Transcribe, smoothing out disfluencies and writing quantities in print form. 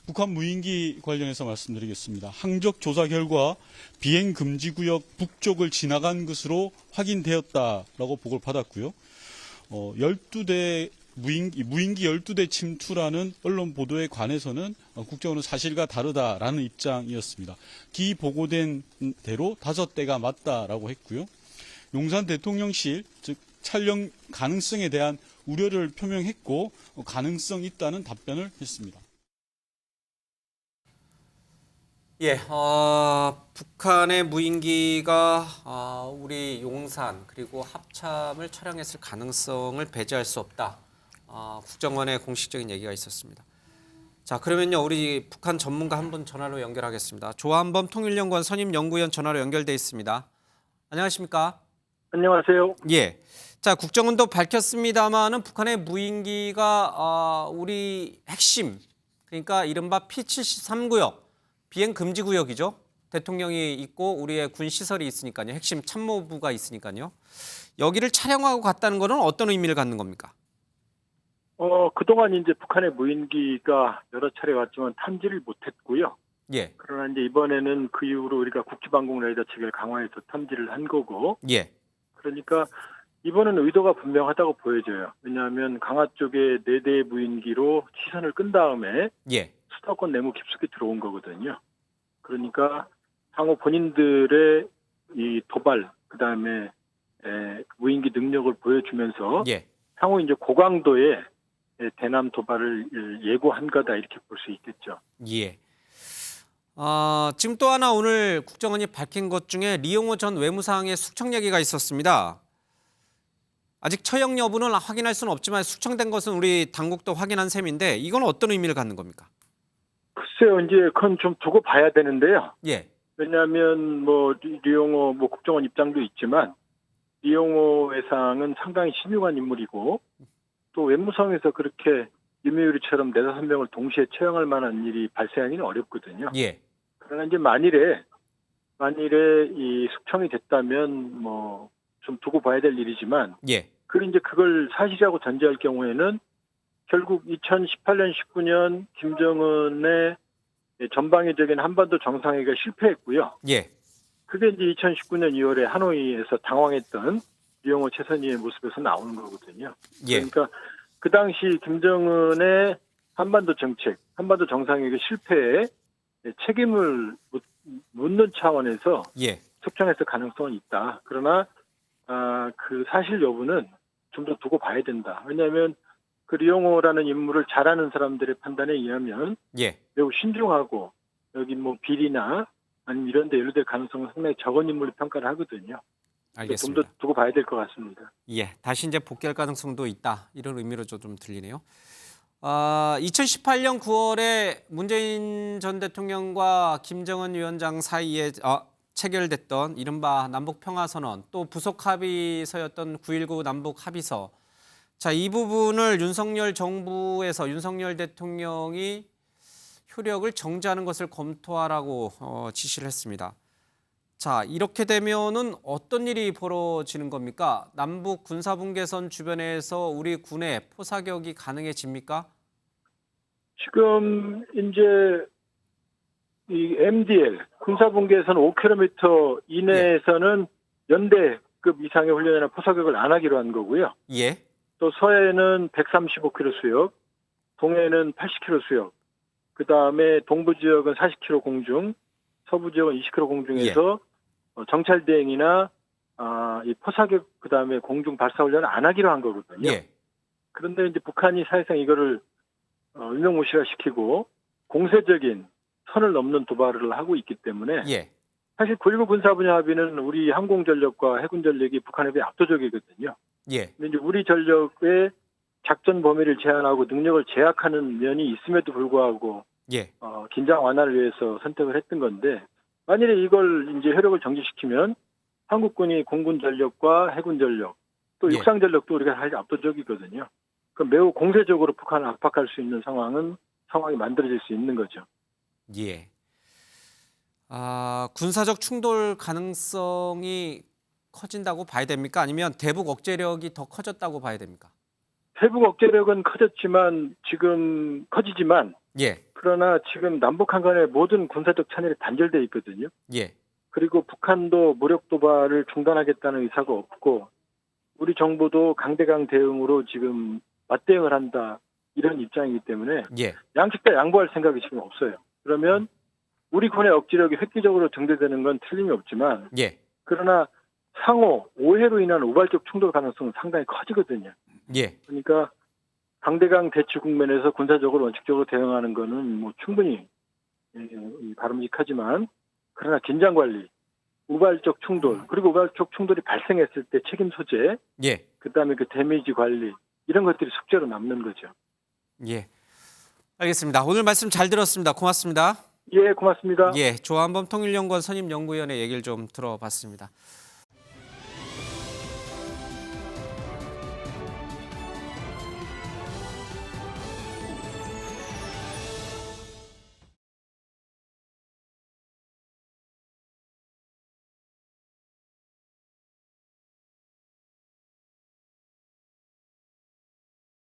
북한 무인기 관련해서 말씀드리겠습니다. 항적 조사 결과 비행 금지 구역 북쪽을 지나간 것으로 확인되었다라고 보고를 받았고요. 12대 무인기 12대 침투라는 언론 보도에 관해서는 국정원은 사실과 다르다라는 입장이었습니다. 기 보고된 대로 5대가 맞다라고 했고요. 용산 대통령실, 즉 촬영 가능성에 대한 우려를 표명했고 가능성 있다는 답변을 했습니다. 예, 북한의 무인기가 우리 용산 그리고 합참을 촬영했을 가능성을 배제할 수 없다. 국정원의 공식적인 얘기가 있었습니다. 자, 그러면요, 우리 북한 전문가 한 분 전화로 연결하겠습니다. 조한범 통일연구원 선임연구위원 전화로 연결돼 있습니다. 안녕하십니까? 안녕하세요. 예. 자, 국정원도 밝혔습니다마는 북한의 무인기가 우리 핵심, 그러니까 이른바 P73구역, 비행 금지 구역이죠. 대통령이 있고 우리의 군 시설이 있으니까요. 핵심 참모부가 있으니까요. 여기를 촬영하고 갔다는 것은 어떤 의미를 갖는 겁니까? 그동안 이제 북한의 무인기가 여러 차례 왔지만 탐지를 못했고요. 예. 그러나 이제 이번에는 그 이후로 우리가 국지방공 레이더 체계를 강화해서 탐지를 한 거고. 예. 그러니까 이번은 의도가 분명하다고 보여져요. 왜냐하면 강화 쪽에 4대의 무인기로 시선을 끈 다음에 예. 수도권 내무 깊숙이 들어온 거거든요. 그러니까 향후 본인들의 이 도발, 그다음에 무인기 능력을 보여주면서 예. 향후 이제 고강도의 대남 도발을 예고한 거다 이렇게 볼 수 있겠죠. 예. 지금 또 하나 오늘 국정원이 밝힌 것 중에 리용호 전 외무상의 숙청 얘기가 있었습니다. 아직 처형 여부는 확인할 수는 없지만 숙청된 것은 우리 당국도 확인한 셈인데 이건 어떤 의미를 갖는 겁니까? 글쎄요, 이제 그건 좀 두고 봐야 되는데요. 예. 왜냐하면 리용호 국정원 입장도 있지만 리용호 외상은 상당히 신중한 인물이고 또 외무성에서 그렇게 유미우리처럼 4-5명을 동시에 처형할 만한 일이 발생하기는 어렵거든요. 예. 그러나 이제 만일에 이 숙청이 됐다면 좀 두고 봐야 될 일이지만 예. 그걸 사실이라고 전제할 경우에는 결국 2018년, 19년 김정은의 전방위적인 한반도 정상회의가 실패했고요. 예. 그게 이제 2019년 2월에 하노이에서 당황했던 리용호 최선희의 모습에서 나오는 거거든요. 예. 그러니까 그 당시 김정은의 한반도 정책, 한반도 정상회의 실패에 책임을 묻는 차원에서 예. 숙청했을 가능성은 있다. 그러나 그 사실 여부는 좀 더 두고 봐야 된다. 왜냐하면 그 리용호라는 인물을 잘 아는 사람들의 판단에 의하면 예. 매우 신중하고 여기 비리나 아니면 이런 데 연루될 가능성은 상당히 적은 인물로 평가를 하거든요. 알겠습니다. 좀 더 두고 봐야 될 것 같습니다. 예. 다시 이제 복귀할 가능성도 있다. 이런 의미로 좀 들리네요. 2018년 9월에 문재인 전 대통령과 김정은 위원장 사이에 체결됐던 이른바 남북평화선언 또 부속 합의서였던 9.19 남북 합의서. 자, 이 부분을 윤석열 정부에서 윤석열 대통령이 효력을 정지하는 것을 검토하라고 지시를 했습니다. 자, 이렇게 되면은 어떤 일이 벌어지는 겁니까? 남북 군사분계선 주변에서 우리 군의 포사격이 가능해집니까? 지금 이제 이 MDL 군사분계선 5km 이내에서는 연대급 이상의 훈련이나 포사격을 안 하기로 한 거고요. 예. 또 서해는 135km 수역, 동해는 80km 수역, 그 다음에 동부 지역은 40km 공중, 서부 지역은 20km 공중에서 정찰 대행이나 이 포사격 그 다음에 공중 발사 훈련을 안 하기로 한 거거든요. 예. 그런데 이제 북한이 사실상 이거를 유명무실화시키고 공세적인 선을 넘는 도발을 하고 있기 때문에 예. 사실 9.19 군사분야 합의는 우리 항공전력과 해군전력이 북한에 비해 압도적이거든요. 예. 근데 이제 우리 전력의 작전 범위를 제한하고 능력을 제약하는 면이 있음에도 불구하고 예. 긴장 완화를 위해서 선택을 했던 건데 만일에 이걸 이제 효력을 정지시키면 한국군이 공군 전력과 해군 전력 또 예. 육상 전력도 우리가 사실 압도적이거든요. 그 매우 공세적으로 북한을 압박할 수 있는 상황이 만들어질 수 있는 거죠. 예. 군사적 충돌 가능성이 커진다고 봐야 됩니까? 아니면 대북 억제력이 더 커졌다고 봐야 됩니까? 대북 억제력은 커지지만 예. 그러나 지금 남북한 간의 모든 군사적 찬열이 단절돼 있거든요. 예. 그리고 북한도 무력 도발을 중단하겠다는 의사가 없고 우리 정부도 강대강 대응으로 지금 맞대응을 한다 이런 입장이기 때문에 예. 양측 다 양보할 생각이 지금 없어요. 그러면 우리 군의 억지력이 획기적으로 증대되는 건 틀림이 없지만 예. 그러나 상호 오해로 인한 우발적 충돌 가능성은 상당히 커지거든요. 예. 그러니까 강대강 대치 국면에서 군사적으로 원칙적으로 대응하는 거는 뭐 충분히 바람직하지만 그러나 긴장 관리, 우발적 충돌 그리고 우발적 충돌이 발생했을 때 책임 소재, 예. 그다음에 그 데미지 관리 이런 것들이 숙제로 남는 거죠. 예. 알겠습니다. 오늘 말씀 잘 들었습니다. 고맙습니다. 예, 고맙습니다. 예. 조한범 통일연구원 선임연구위원의 얘기를 좀 들어봤습니다.